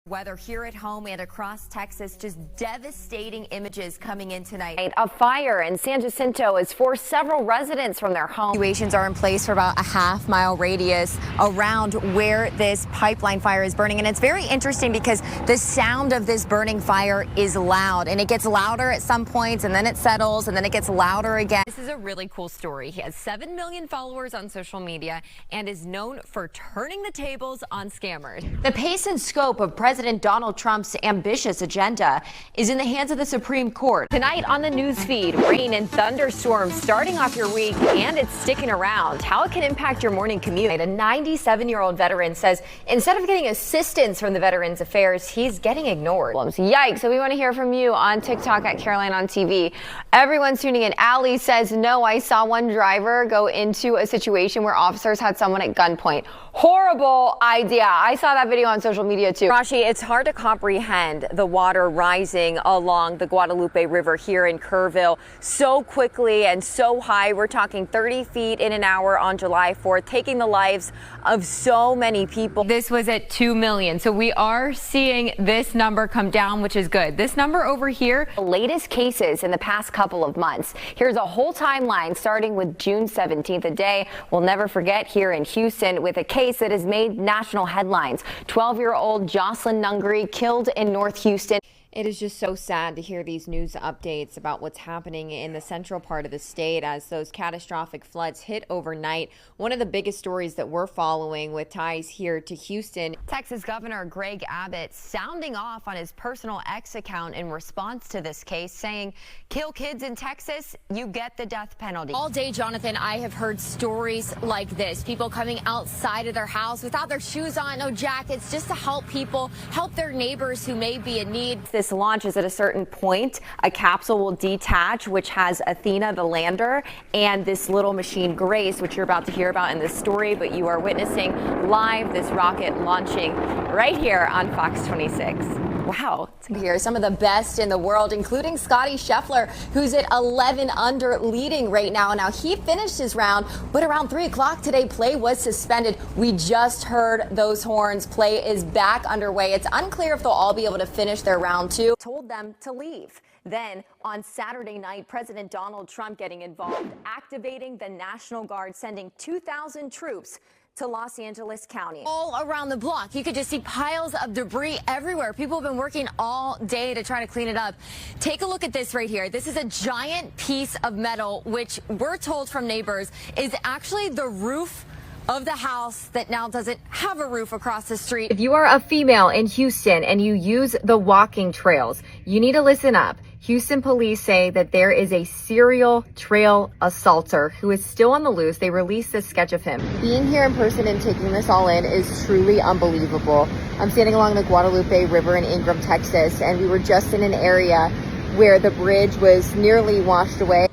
Weather here at home and across Texas, just devastating images coming in tonight. A fire in San Jacinto has forced several residents from their home. Evacuations are in place for about a half-mile radius around where this pipeline fire is burning. And it's very interesting because the sound of this burning fire is loud, and it gets louder at some points, and then it settles, and then it gets louder again. This is a really cool story. He has 7 million followers on social media and is known for turning the tables on scammers. The pace and scope of President Donald Trump's ambitious agenda is in the hands of the Supreme Court. Tonight on the news feed, rain and thunderstorms starting off your week, and it's sticking around. How it can impact your morning commute. A 97-year-old veteran says instead of getting assistance from the Veterans Affairs, he's getting ignored. Yikes. So we want to hear from you on TikTok at Caroline on TV. Everyone's tuning in. Allie says, no, I saw one driver go into a situation where officers had someone at gunpoint. Horrible idea. I saw that video on social media too. Rashi, it's hard to comprehend the water rising along the Guadalupe River here in Kerrville so quickly and so high. We're talking 30 feet in an hour on July 4th, taking the lives of so many people. This was at 2 million. So we are seeing this number come down, which is good. This number over here, the latest cases in the past couple of months. Here's a whole timeline starting with June 17th, a day we'll never forget here in Houston, with a case that has made national headlines. 12-year-old Jocelyn Nungary killed in North Houston. It is just so sad to hear these news updates about what's happening in the central part of the state as those catastrophic floods hit overnight. One of the biggest stories that we're following with ties here to Houston. Texas Governor Greg Abbott sounding off on his personal X account in response to this case, saying, kill kids in Texas, you get the death penalty. All day, Jonathan, I have heard stories like this. People coming outside of their house without their shoes on, no jackets, just to help people, help their neighbors who may be in need. This launches at a certain point. A capsule will detach, which has Athena, the lander, and this little machine, Grace, which you're about to hear about in this story, but you are witnessing live this rocket launching right here on Fox 26. Wow. Here, some of the best in the world, including Scotty Scheffler, who's at 11 under leading right now. Now, he finished his round, but around 3 o'clock today, play was suspended. We just heard those horns. Play is back underway. It's unclear if they'll all be able to finish their round two. Told them to leave. Then on Saturday night, President Donald Trump getting involved, activating the National Guard, sending 2,000 troops to Los Angeles County. All around the block, you could just see piles of debris everywhere. People have been working all day to try to clean it up. Take a look at this right here. This is a giant piece of metal, which we're told from neighbors is actually the roof of the house that now doesn't have a roof across the street. If you are a female in Houston and you use the walking trails, you need to listen up. Houston police say that there is a serial trail assaulter who is still on the loose. They released this sketch of him. Being here in person and taking this all in is truly unbelievable. I'm standing along the Guadalupe River in Ingram, Texas, and we were just in an area where the bridge was nearly washed away.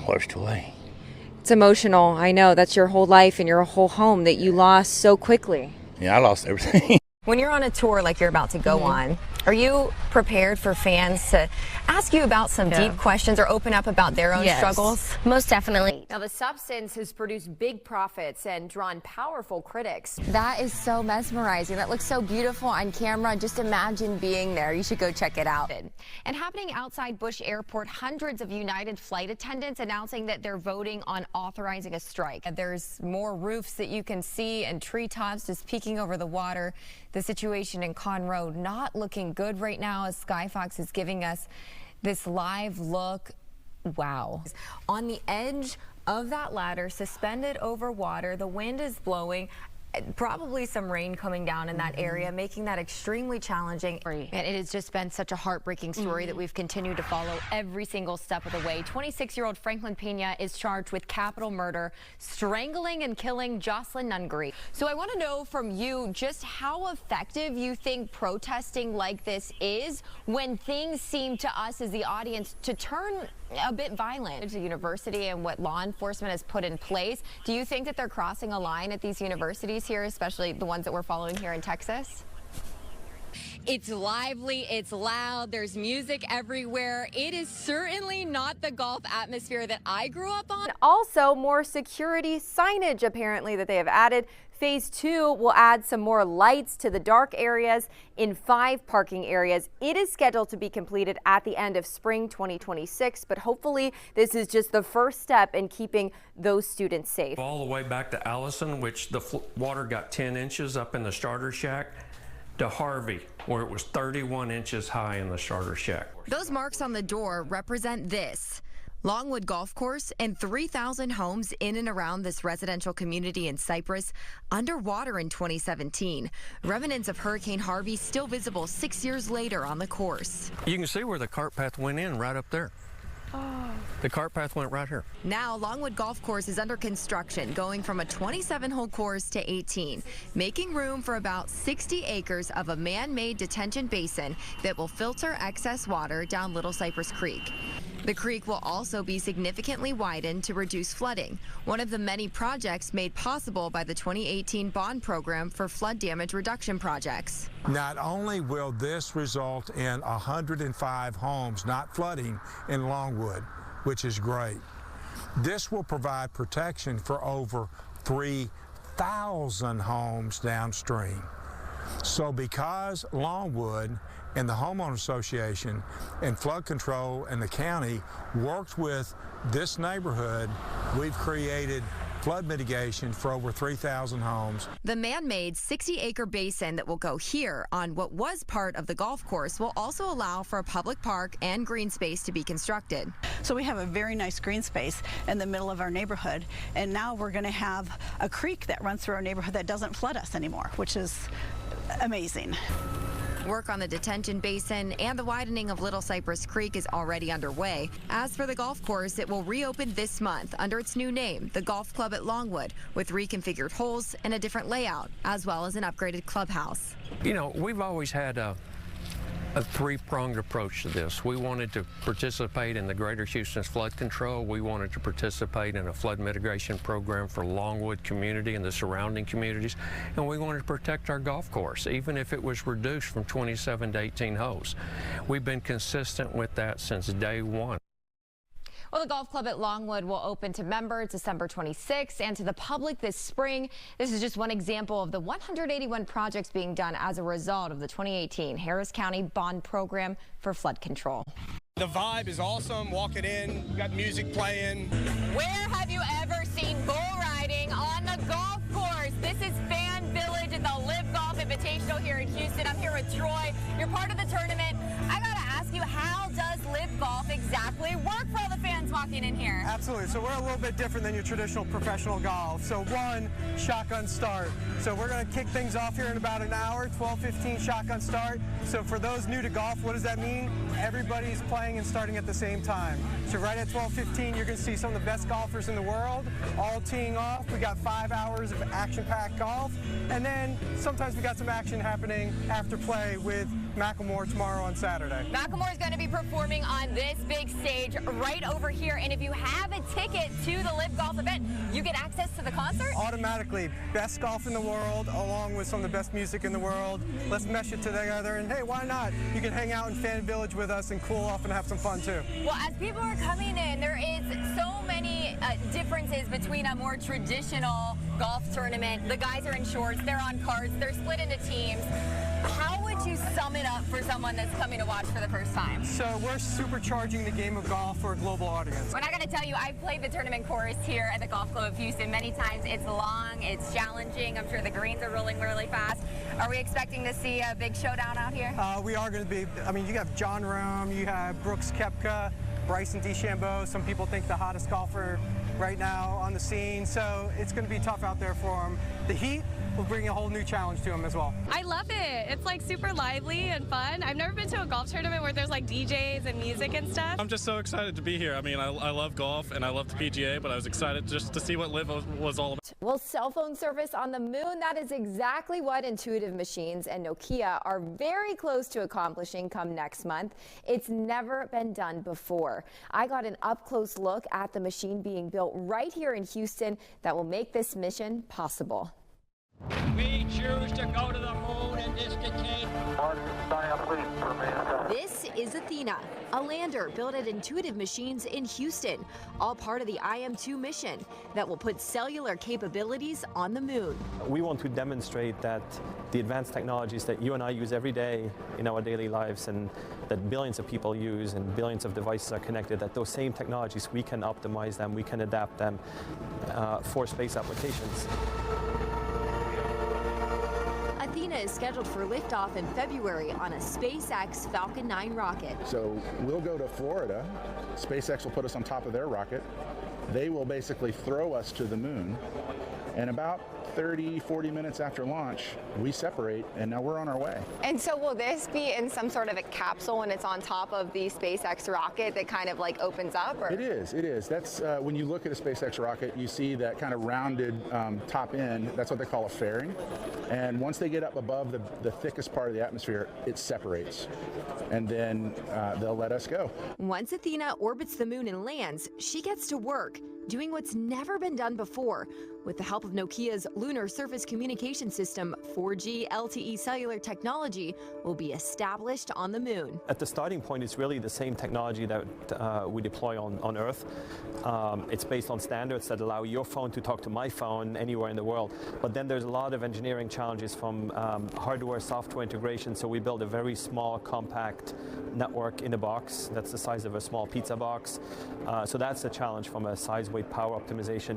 Washed away. It's emotional. I know. That's your whole life and your whole home that you lost so quickly. Yeah, I lost everything. When you're on a tour like you're about to go on, are you prepared for fans to ask you about some deep questions or open up about their own struggles? Most definitely. Now, the substance has produced big profits and drawn powerful critics. That is so mesmerizing. That looks so beautiful on camera. Just imagine being there. You should go check it out. And happening outside Bush Airport, hundreds of United flight attendants announcing that they're voting on authorizing a strike. There's more roofs that you can see and treetops just peeking over the water. The situation in Conroe not looking good right now as Sky Fox is giving us this live look. Wow. On the edge of that ladder, suspended over water, the wind is blowing. Probably some rain coming down in that area, making that extremely challenging. And it has just been such a heartbreaking story that we've continued to follow every single step of the way. 26-year-old Franklin Pena is charged with capital murder, strangling and killing Jocelyn Nungary. So I want to know from you just how effective you think protesting like this is when things seem to us as the audience to turn a bit violent. The university and what law enforcement has put in place. Do you think that they're crossing a line at these universities here, especially the ones that we're following here in Texas? It's lively, it's loud, there's music everywhere. It is certainly not the golf atmosphere that I grew up on. Also, more security signage apparently that they have added. Phase 2 will add some more lights to the dark areas in 5 parking areas. It is scheduled to be completed at the end of spring 2026, but hopefully this is just the first step in keeping those students safe. All the way back to Allison, which the water got 10 inches up in the starter shack, to Harvey, where it was 31 inches high in the starter shack. Those marks on the door represent this. Longwood Golf Course and 3,000 homes in and around this residential community in Cypress underwater in 2017. Remnants of Hurricane Harvey still visible 6 years later on the course. You can see where the cart path went in right up there. The cart path went right here. Now, Longwood Golf Course is under construction, going from a 27-hole course to 18, making room for about 60 acres of a man-made detention basin that will filter excess water down Little Cypress Creek. The creek will also be significantly widened to reduce flooding, one of the many projects made possible by the 2018 bond program for flood damage reduction projects. Not only will this result in 105 homes not flooding in Longwood, which is great, this will provide protection for over 3,000 homes downstream. So because Longwood and the Homeowner Association and flood control and the county worked with this neighborhood, we've created flood mitigation for over 3,000 homes. The man-made 60-acre basin that will go here on what was part of the golf course will also allow for a public park and green space to be constructed. So we have a very nice green space in the middle of our neighborhood, and now we're going to have a creek that runs through our neighborhood that doesn't flood us anymore, which is amazing. Work on the detention basin and the widening of Little Cypress Creek is already underway. As for the golf course, it will reopen this month under its new name, the Golf Club at Longwood, with reconfigured holes and a different layout, as well as an upgraded clubhouse. You know, we've always had a three-pronged approach to this. We wanted to participate in the Greater Houston's flood control. We wanted to participate in a flood mitigation program for Longwood community and the surrounding communities. And we wanted to protect our golf course, even if it was reduced from 27 to 18 holes. We've been consistent with that since day one. Well, the golf club at Longwood will open to members December 26th and to the public this spring. This is just one example of the 181 projects being done as a result of the 2018 Harris County Bond Program for Flood Control. The vibe is awesome. Walking in, we got music playing. Where have you ever seen bull riding on the golf course? This is Fan Village at the Live Golf Invitational here in Houston. I'm here with Troy. You're part of the tournament. I gotta ask you, how does Live Golf exactly work for all the fans walking in here? Absolutely. So we're a little bit different than your traditional professional golf. So one, shotgun start. So we're going to kick things off here in about an hour, 12:15 shotgun start. So for those new to golf, what does that mean? Everybody's playing and starting at the same time. So right at 12:15, you're going to see some of the best golfers in the world all teeing off. We got 5 hours of action-packed golf. And then sometimes we got some action happening after play with Macklemore tomorrow on Saturday. Macklemore is going to be performing on this big stage right over here. And if you have a ticket to the Live Golf event, you get access to the concert? Automatically, best golf in the world, along with some of the best music in the world. Let's mesh it together, and hey, why not? You can hang out in Fan Village with us and cool off and have some fun too. Well, as people are coming in, there is so many differences between a more traditional golf tournament. The guys are in shorts, they're on carts, they're split into teams. How would you sum it up for someone that's coming to watch for the first time? So we're supercharging the game of golf for a global audience. When I got to tell you, I've played the tournament course here at the Golf Club of Houston many times. It's long, it's challenging. I'm sure the greens are rolling really fast. Are we expecting to see a big showdown out here? We are going to be, I mean, you have John Rahm, you have Brooks Koepka, Bryson DeChambeau. Some people think the hottest golfer right now on the scene. So it's going to be tough out there for him. The heat will bring a whole new challenge to him as well. I love it. It's like super lively and fun. I've never been to a golf tournament where there's like DJs and music and stuff. I'm just so excited to be here. I mean, I love golf and I love the PGA, but I was excited just to see what Live was all about. Well, cell phone service on the moon, that is exactly what Intuitive Machines and Nokia are very close to accomplishing come next month. It's never been done before. I got an up-close look at the machine being built right here in Houston that will make this mission possible. We choose to go to the moon in this decade. This is Athena, a lander built at Intuitive Machines in Houston, all part of the IM-2 mission that will put cellular capabilities on the moon. We want to demonstrate that the advanced technologies that you and I use every day in our daily lives and that billions of people use and billions of devices are connected, that those same technologies, we can optimize them, we can adapt them for space applications. Athena is scheduled for liftoff in February on a SpaceX Falcon 9 rocket. So we'll go to Florida. SpaceX will put us on top of their rocket. They will basically throw us to the moon. And about 30, 40 minutes after launch, we separate, and now we're on our way. And so will this be in some sort of a capsule when it's on top of the SpaceX rocket that kind of like opens up? Or? It is. That's when you look at a SpaceX rocket, you see that kind of rounded top end. That's what they call a fairing. And once they get up above the thickest part of the atmosphere, it separates. And then they'll let us go. Once Athena orbits the moon and lands, she gets to work, doing what's never been done before. With the help of Nokia's Lunar Surface Communication System, 4G LTE cellular technology will be established on the moon. At the starting point, it's really the same technology that we deploy on Earth. It's based on standards that allow your phone to talk to my phone anywhere in the world. But then there's a lot of engineering challenges from hardware, software integration. So we build a very small, compact network in a box that's the size of a small pizza box. So that's a challenge from a size, weight, power optimization.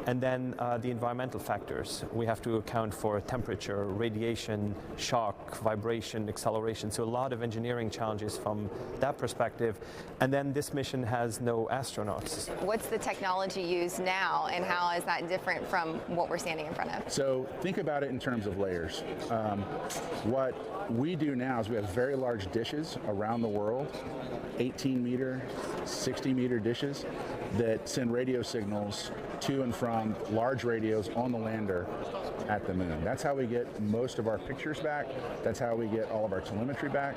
And then the environmental factors. We have to account for temperature, radiation, shock, vibration, acceleration. So a lot of engineering challenges from that perspective. And then this mission has no astronauts. What's the technology used now, and how is that different from what we're standing in front of? So think about it in terms of layers. What we do now is we have very large dishes around the world, 18-meter, 60-meter dishes that send radio signals to and from large radios on the lander at the moon. That's how we get most of our pictures back. That's how we get all of our telemetry back.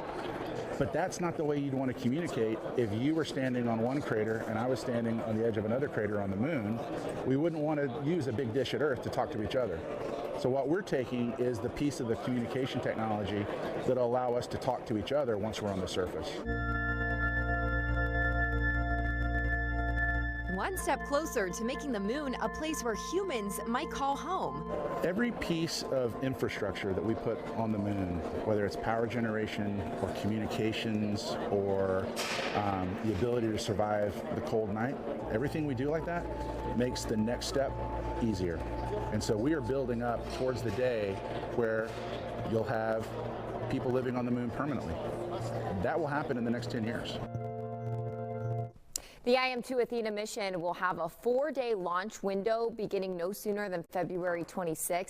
But that's not the way you'd want to communicate if you were standing on one crater and I was standing on the edge of another crater on the moon. We wouldn't want to use a big dish at Earth to talk to each other. So what we're taking is the piece of the communication technology that'll allow us to talk to each other once we're on the surface. One step closer to making the moon a place where humans might call home. Every piece of infrastructure that we put on the moon, whether it's power generation or communications or the ability to survive the cold night, everything we do like that makes the next step easier. And so we are building up towards the day where you'll have people living on the moon permanently. That will happen in the next 10 years. The IM-2 Athena mission will have a 4-day launch window beginning no sooner than February 26th.